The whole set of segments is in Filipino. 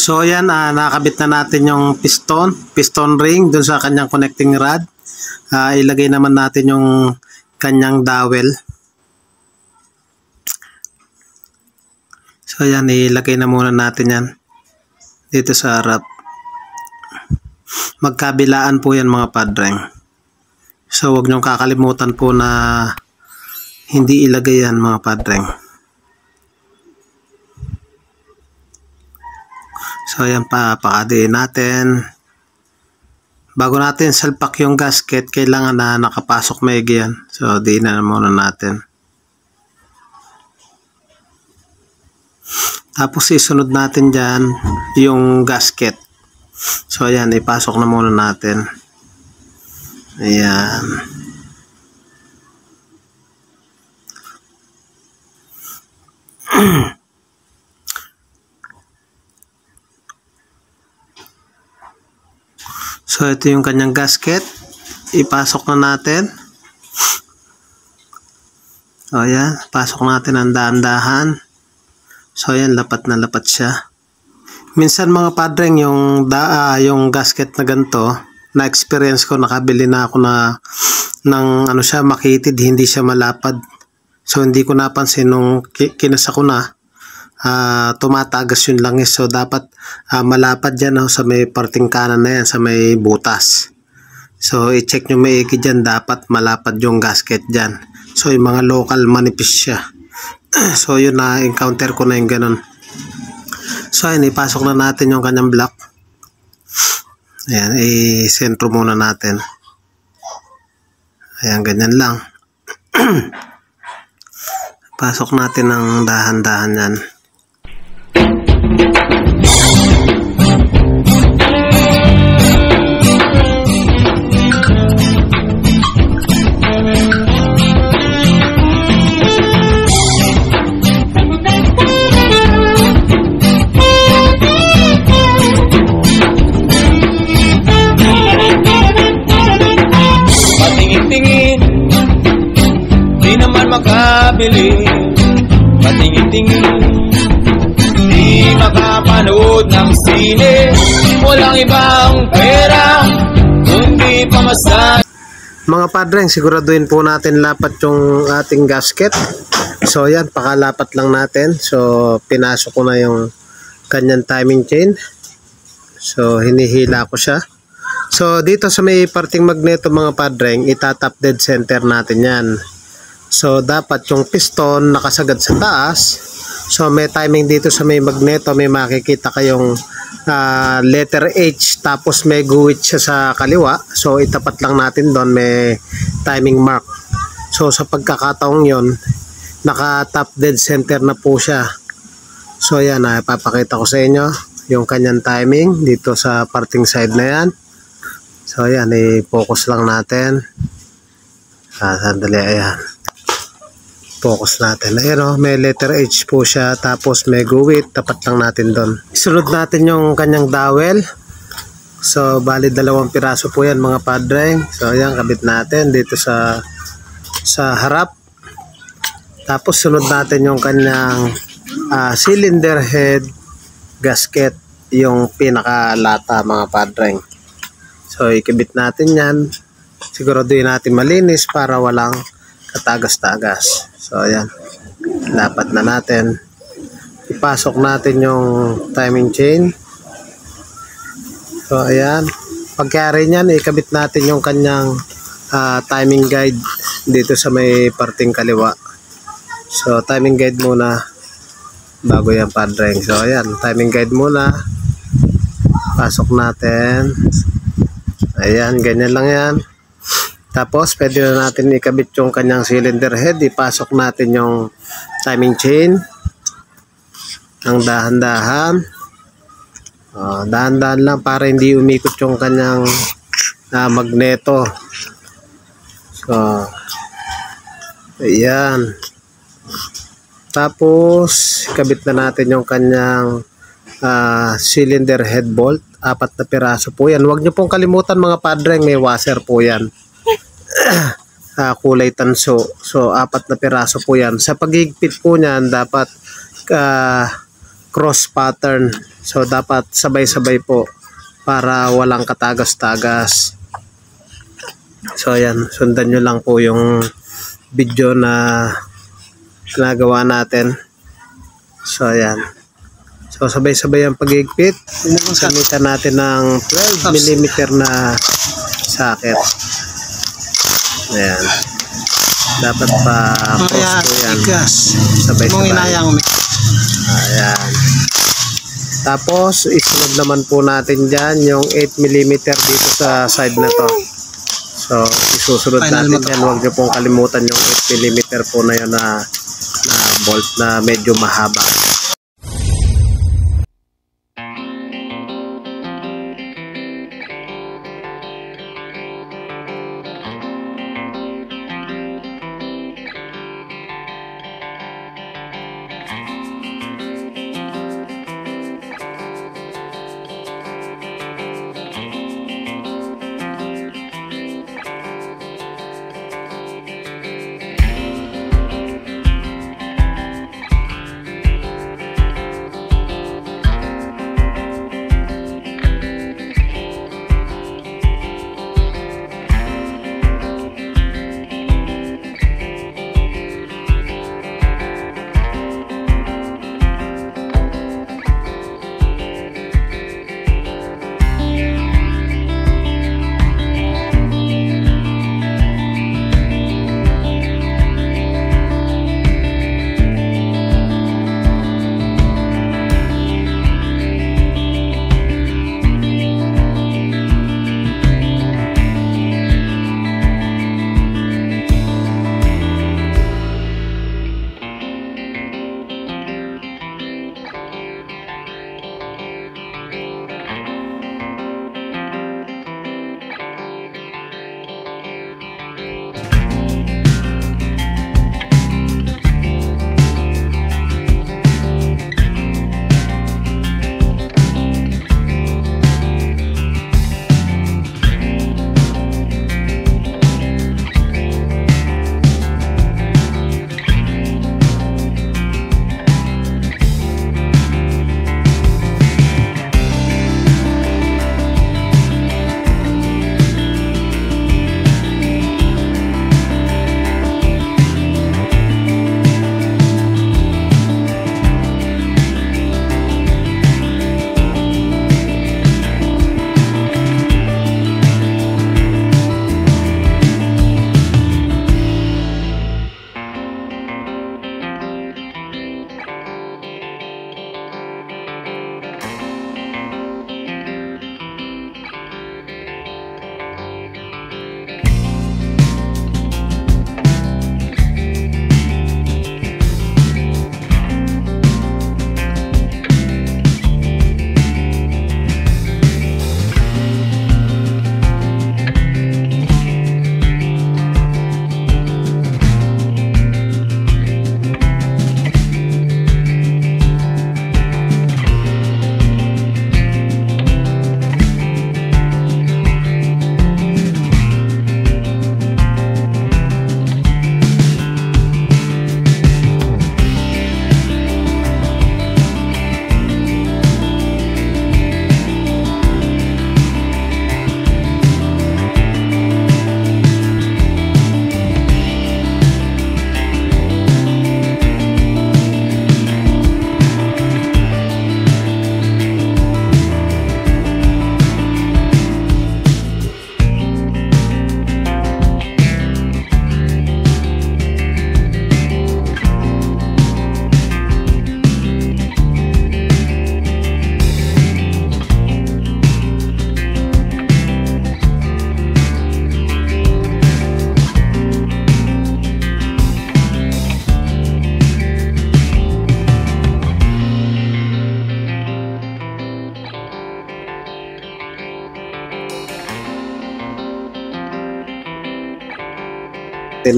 So yan, nakakabit na natin yung piston ring dun sa kanyang connecting rod. Ilagay naman natin yung kanyang dowel. So yan, ilagay na muna natin yan dito sa harap. Magkabilaan po yan mga padreng. So wag niyong kakalimutan po na hindi ilagay yan mga padreng. So ayan, pakadiin natin. Bago natin salpak yung gasket, kailangan na nakapasok maigi yan. So diin na muna natin. Tapos isunod natin dyan yung gasket. So ayan, ipasok na muna natin. Ayan. So ito yung kanyang gasket. Ipasok na natin. O yan, pasok natin ang dahan-dahan. So ayan, lapat na lapat siya. Minsan mga padreng, yung gasket na ganito, na-experience ko, nakabili na ako ng ano siya, makitid, hindi siya malapad. So hindi ko napansin nung kinasa ko na, tumatagas yung langis. So dapat malapad dyan sa may parting kanan na yan, sa may butas. So i-check nyo maigi dyan, dapat malapad yung gasket dyan. So yung mga local manipis siya. So yun, na-encounter ko na yung ganun. So ayun, ipasok na natin yung kanyang block. Ayan, i-sentro muna natin. Ayan, ganyan lang. Pasok natin ng dahan-dahan yan. Makabili, patingin-tingin, di makapanood ng sine, walang ibang pera, kundi pamasahe. Mga padreng, siguraduhin po natin lapat yung ating gasket. So yan, pakalapat lang natin. So pinasok ko na yung kanyang timing chain. So hinihila ko siya. So dito sa may parting magneto mga padreng, itatap dead center natin yan. So dapat yung piston nakasagad sa taas. So may timing dito sa may magneto, may makikita kayong letter H, tapos may guhit siya sa kaliwa. So itapat lang natin doon, may timing mark. So sa pagkakataong yon, naka top dead center na po siya. So yan, ipapakita ko sa inyo yung kanyang timing dito sa parting side na yan. So yan, i-focus lang natin. Sandali, ayan. Focus natin. Ayan, may letter H po siya, tapos may guhit, tapat lang natin doon. Isunod natin yung kanyang dowel. So bali 2 piraso po yan mga padreng. So ayan, kabit natin dito sa harap. Tapos sunod natin yung kanyang cylinder head gasket, yung pinakalata mga padreng. So ikabit natin yan. Siguraduhin natin malinis para walang katagas-tagas. So ayan, dapat na natin. Ipasok natin yung timing chain. So ayan, pagkari nyan, ikabit natin yung kanyang timing guide dito sa may parting kaliwa. So timing guide muna bago yan padreng. So ayan, timing guide muna. Pasok natin. Ayan, ganyan lang yan. Tapos pwede na natin ikabit yung kanyang cylinder head. Ipasok natin yung timing chain ng dahan-dahan. Dahan-dahan lang para hindi umikot yung kanyang magneto. So ayan. Tapos ikabit na natin yung kanyang cylinder head bolt. 4 na piraso po yan. Huwag nyo pong kalimutan mga padreng, may washer po yan. Kulay tanso. So 4 na piraso po yan. Sa paghigpit po niyan, dapat cross pattern. So dapat sabay-sabay po para walang katagas-tagas. So ayan, sundan nyo lang po yung video na ginagawa natin. So ayan. So sabay-sabay ang pag-igpit. Gamitan natin ng 12 mm na socket. Ayan. Dapat pa cross po yan. Sabay-sabay. Ayan. Tapos isunod naman po natin dyan yung 8 mm dito sa side na to. So isusunod natin dyan. Huwag nyo pong kalimutan yung 8 mm po na yun na bolt na medyo mahaba.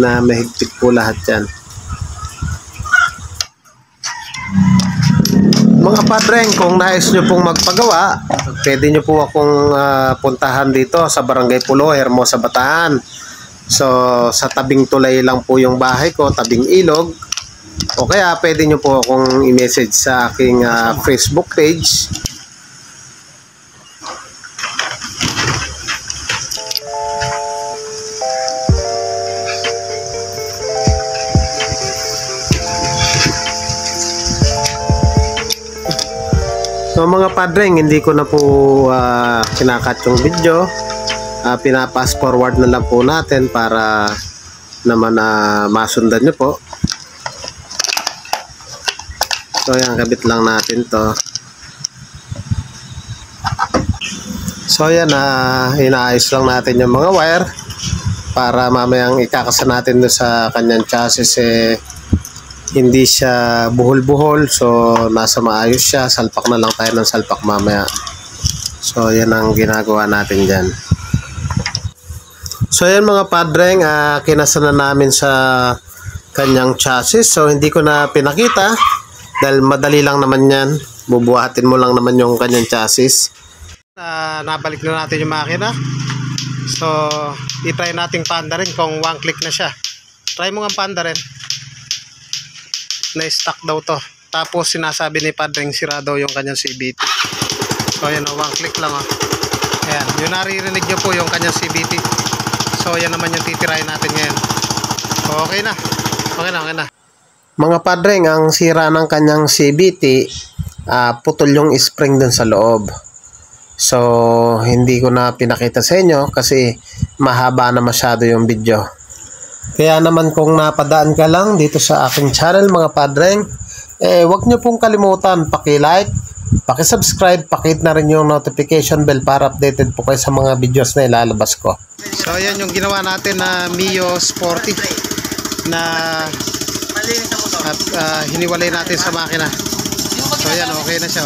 na mahigpit po lahat yan. Mga padreng, kung nais nyo pong magpagawa, pwede nyo po akong puntahan dito sa Barangay Pulo, Hermosa, Bataan. So sa tabing tulay lang po yung bahay ko, tabing ilog. O kaya pwede nyo po akong i-message sa aking Facebook page. So mga padreng, hindi ko na po kinakat yung video. Pinapass forward na lang po natin para naman masundan nyo po. So yan, kabit lang natin to. So yan, inaayos lang natin yung mga wire para mamayang ikakasa natin doon sa kanyang chassis hindi siya buhol-buhol, so nasa maayos siya. Salpak na lang tayo ng salpak mamaya. So yan ang ginagawa natin dyan. So yan mga padreng, kinasa na namin sa kanyang chassis. So hindi ko na pinakita dahil madali lang naman yan. Bubuhatin mo lang naman yung kanyang chassis. Nabalik na natin yung makina. So itry nating panda rin kung one click na siya. Try mo nga panda rin. Na-stuck daw to. Tapos sinasabi ni padreng sira daw yung kanyang CVT. So ayan, one click lang. Ayan, yung naririnig nyo po yung kanyang CVT. So yan naman yung titirahin natin ngayon. Okay na. Okay na. Mga padreng, ang sira ng kanyang CVT, putol yung spring dun sa loob. So hindi ko na pinakita sa inyo kasi mahaba na masyado yung video. Kaya naman kung napadaan ka lang dito sa aking channel mga padreng, huwag nyo pong kalimutan paki-like, paki-subscribe, pakihit na rin yung notification bell para updated po kayo sa mga videos na ilalabas ko. So ayan yung ginawa natin na Mio Sporty na hiniwalay natin sa makina. So ayan, okay na siya.